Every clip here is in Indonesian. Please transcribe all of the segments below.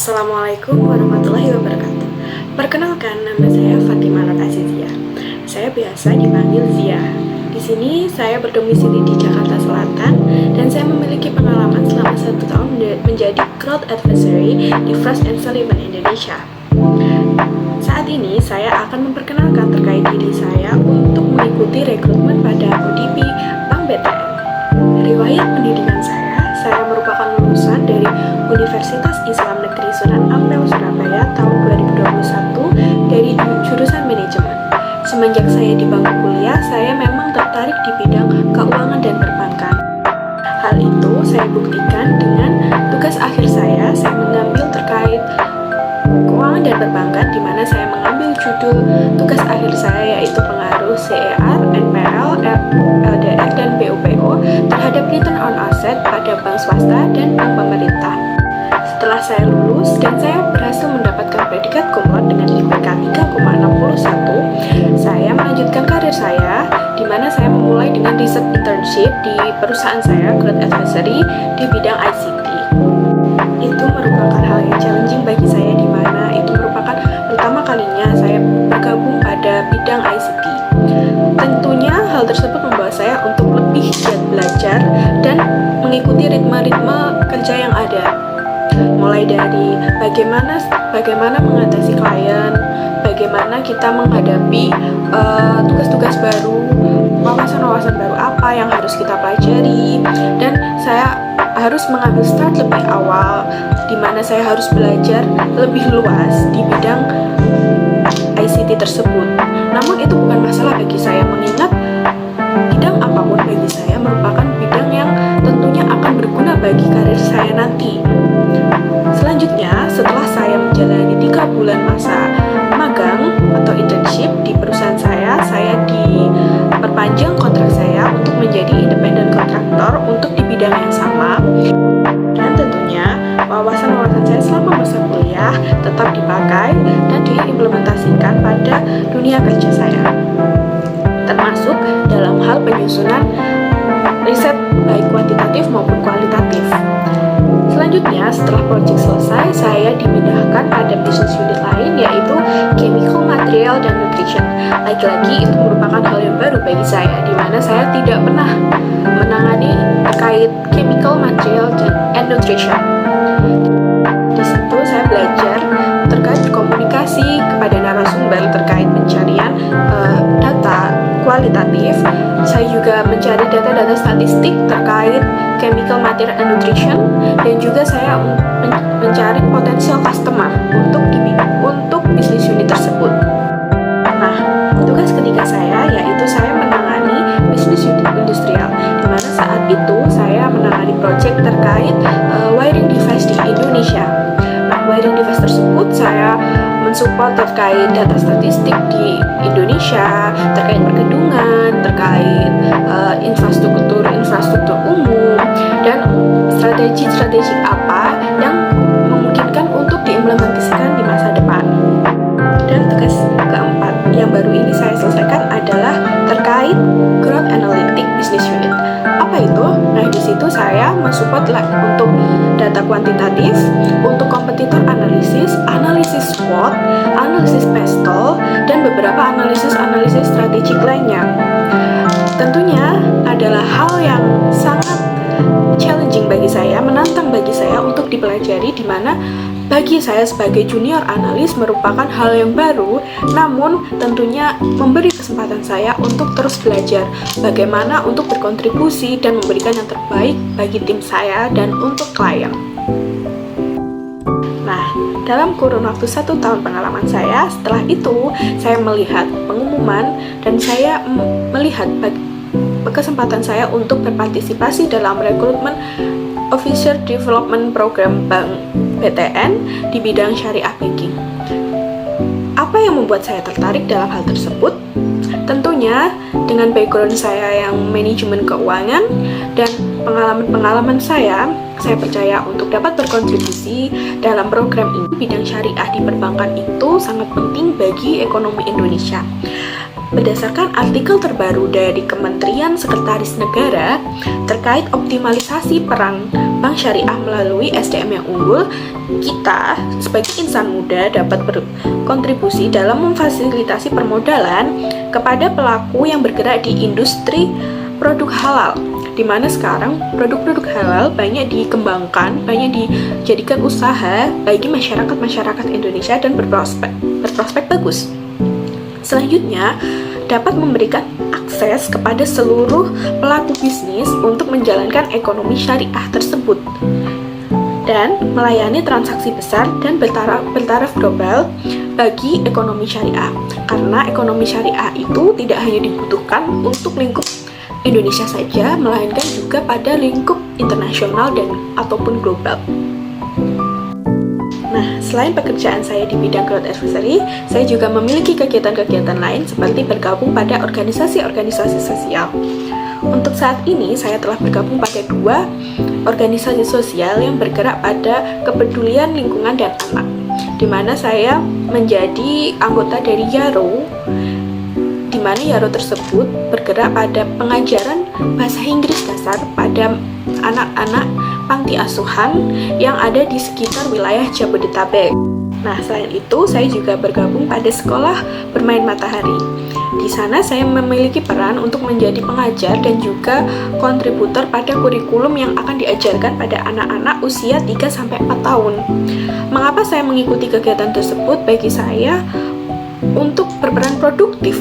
Assalamualaikum warahmatullahi wabarakatuh. Perkenalkan, nama saya Fatimah Nur Azizia. Saya biasa dipanggil Zia. Di sini saya berdomisili di Jakarta Selatan dan saya memiliki pengalaman selama 1 tahun menjadi Growth Advisory di Frost & Sullivan Indonesia. Saat ini saya akan memperkenalkan terkait diri saya untuk mengikuti rekrutmen pada ODP Bank BTN. Riwayat pendidikan saya merupakan lulusan dari Universitas Islam Negeri Sunan Ampel Surabaya tahun 2021 dari jurusan manajemen. Semenjak saya di bangku kuliah, saya memang tertarik di bidang keuangan dan perbankan. Hal itu saya buktikan dengan tugas akhir saya mengambil terkait keuangan dan perbankan, di mana saya mengambil judul tugas akhir saya yaitu pengaruh CER, NPL, LDR, dan BOPO terhadap return on asset pada bank swasta dan bank pemerintah. Setelah saya lulus dan saya berhasil mendapatkan predikat cum laude dengan IPK 3,61, saya melanjutkan karir saya, di mana saya memulai dengan research internship di perusahaan saya, Growth Advisory, di bidang ICT. Itu merupakan hal yang challenging bagi saya, di mana itu merupakan pertama kalinya saya bergabung pada bidang ICT. Tentunya hal tersebut membawa saya untuk lebih giat belajar dan mengikuti ritme-ritme kerja yang ada. Mulai dari bagaimana mengatasi klien, bagaimana kita menghadapi tugas-tugas baru, wawasan-wawasan baru apa yang harus kita pelajari, dan saya harus mengambil start lebih awal, di mana saya harus belajar lebih luas di bidang ICT tersebut. Namun itu bukan masalah bagi saya, mengingat bidang apapun bagi saya merupakan bidang yang tentunya akan berguna bagi karir saya nanti. Selanjutnya, setelah saya menjalani 3 bulan masa magang atau internship di perusahaan saya diperpanjang kontrak saya untuk menjadi independent kontraktor untuk di bidang yang sama. Dan tentunya wawasan-wawasan saya selama masa kuliah tetap dipakai dan diimplementasikan pada dunia kerja saya, termasuk dalam hal penyusunan riset baik kuantitatif maupun kualitatif. Selanjutnya, setelah proyek selesai, saya dipindahkan pada bisnis unit lain, yaitu Chemical Material dan Nutrition. Lagi-lagi itu merupakan hal yang baru bagi saya, di mana saya tidak pernah menangani terkait Chemical Material and Nutrition. Di situ saya belajar terkait komunikasi kepada narasumber terkait pencarian data kualitatif. Saya juga mencari data-data statistik terkait chemical material and nutrition, dan juga saya mencari potensial customer untuk bisnis unit tersebut. Nah, tugas ketiga saya yaitu saya menangani bisnis unit industrial, di mana saat itu saya menangani proyek terkait wiring device di Indonesia. Nah, wiring device tersebut saya mensupport terkait data statistik di Indonesia, terkait perkedungan, terkait infrastruktur umum, dan strategi apa yang memungkinkan untuk diimplementasikan di masa depan. Dan tugas keempat yang baru ini saya selesaikan adalah terkait Growth Analytic Business Unit. Apa itu? Nah, di situ saya mensupport untuk data kuantitatif, untuk kompetitor analisis SWOT, analisis PESTEL, dan beberapa analisis strategik lainnya. Tentunya adalah hal yang sangat challenging bagi saya, menantang bagi saya untuk dipelajari, di mana bagi saya sebagai junior analis merupakan hal yang baru, namun tentunya memberi kesempatan saya untuk terus belajar bagaimana untuk berkontribusi dan memberikan yang terbaik bagi tim saya dan untuk klien. Nah, dalam kurun waktu 1 tahun pengalaman saya, setelah itu saya melihat pengumuman dan saya melihat kesempatan saya untuk berpartisipasi dalam rekrutmen Officer Development Program Bank BTN di bidang syariah banking. Apa yang membuat saya tertarik dalam hal tersebut? Tentunya dengan background saya yang manajemen keuangan dan pengalaman saya percaya untuk dapat berkontribusi dalam program ini. Bidang syariah di perbankan itu sangat penting bagi ekonomi Indonesia. Berdasarkan artikel terbaru dari Kementerian Sekretaris Negara terkait optimalisasi peran Bank Syariah melalui SDM yang unggul, kita sebagai insan muda dapat berkontribusi dalam memfasilitasi permodalan kepada pelaku yang bergerak di industri produk halal, di mana sekarang produk-produk halal banyak dikembangkan, banyak dijadikan usaha bagi masyarakat Indonesia dan berprospek bagus. Selanjutnya, dapat memberikan akses kepada seluruh pelaku bisnis untuk menjalankan ekonomi syariah tersebut dan melayani transaksi besar dan bertaraf global bagi ekonomi syariah. Karena ekonomi syariah itu tidak hanya dibutuhkan untuk lingkup Indonesia saja, melainkan juga pada lingkup internasional dan ataupun global. Nah, selain pekerjaan saya di bidang growth advisory, saya juga memiliki kegiatan-kegiatan lain seperti bergabung pada organisasi-organisasi sosial. Untuk saat ini, saya telah bergabung pada 2 organisasi sosial yang bergerak pada kepedulian lingkungan dan anak, di mana saya menjadi anggota dari YARO, di mana YARO tersebut bergerak pada pengajaran bahasa Inggris dasar pada anak-anak panti asuhan yang ada di sekitar wilayah Jabodetabek. Nah, selain itu, saya juga bergabung pada sekolah bermain matahari. Di sana saya memiliki peran untuk menjadi pengajar dan juga kontributor pada kurikulum yang akan diajarkan pada anak-anak usia 3-4 tahun. Mengapa saya mengikuti kegiatan tersebut? Bagi saya, untuk berperan produktif,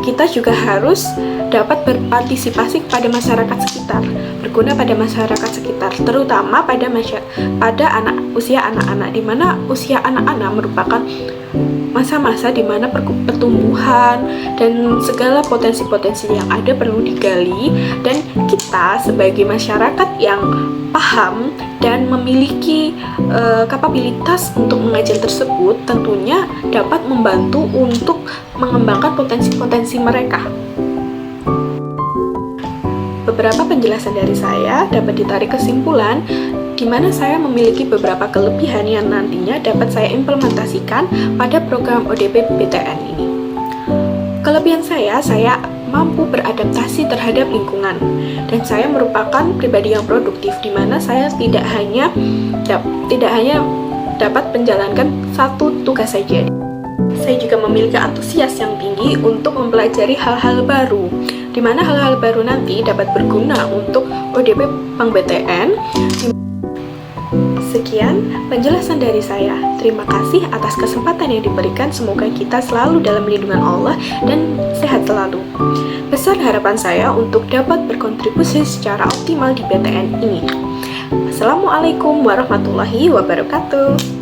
kita juga harus dapat berpartisipasi kepada masyarakat sekitar, berguna pada masyarakat sekitar, terutama pada usia anak-anak, di mana usia anak-anak merupakan masa-masa di mana pertumbuhan dan segala potensi-potensi yang ada perlu digali, dan kita sebagai masyarakat yang paham dan memiliki kapabilitas untuk mengajar tersebut tentunya dapat membantu untuk mengembangkan potensi-potensi mereka. Beberapa penjelasan dari saya dapat ditarik kesimpulan di mana saya memiliki beberapa kelebihan yang nantinya dapat saya implementasikan pada program ODP BTN ini. Kelebihan saya mampu beradaptasi terhadap lingkungan, dan saya merupakan pribadi yang produktif di mana saya tidak hanya dapat menjalankan satu tugas saja. Saya juga memiliki antusias yang tinggi untuk mempelajari hal-hal baru, di mana hal-hal baru nanti dapat berguna untuk ODP Bank BTN. Sekian penjelasan dari saya. Terima kasih atas kesempatan yang diberikan. Semoga kita selalu dalam lindungan Allah dan sehat selalu. Besar harapan saya untuk dapat berkontribusi secara optimal di BTN ini. Assalamualaikum warahmatullahi wabarakatuh.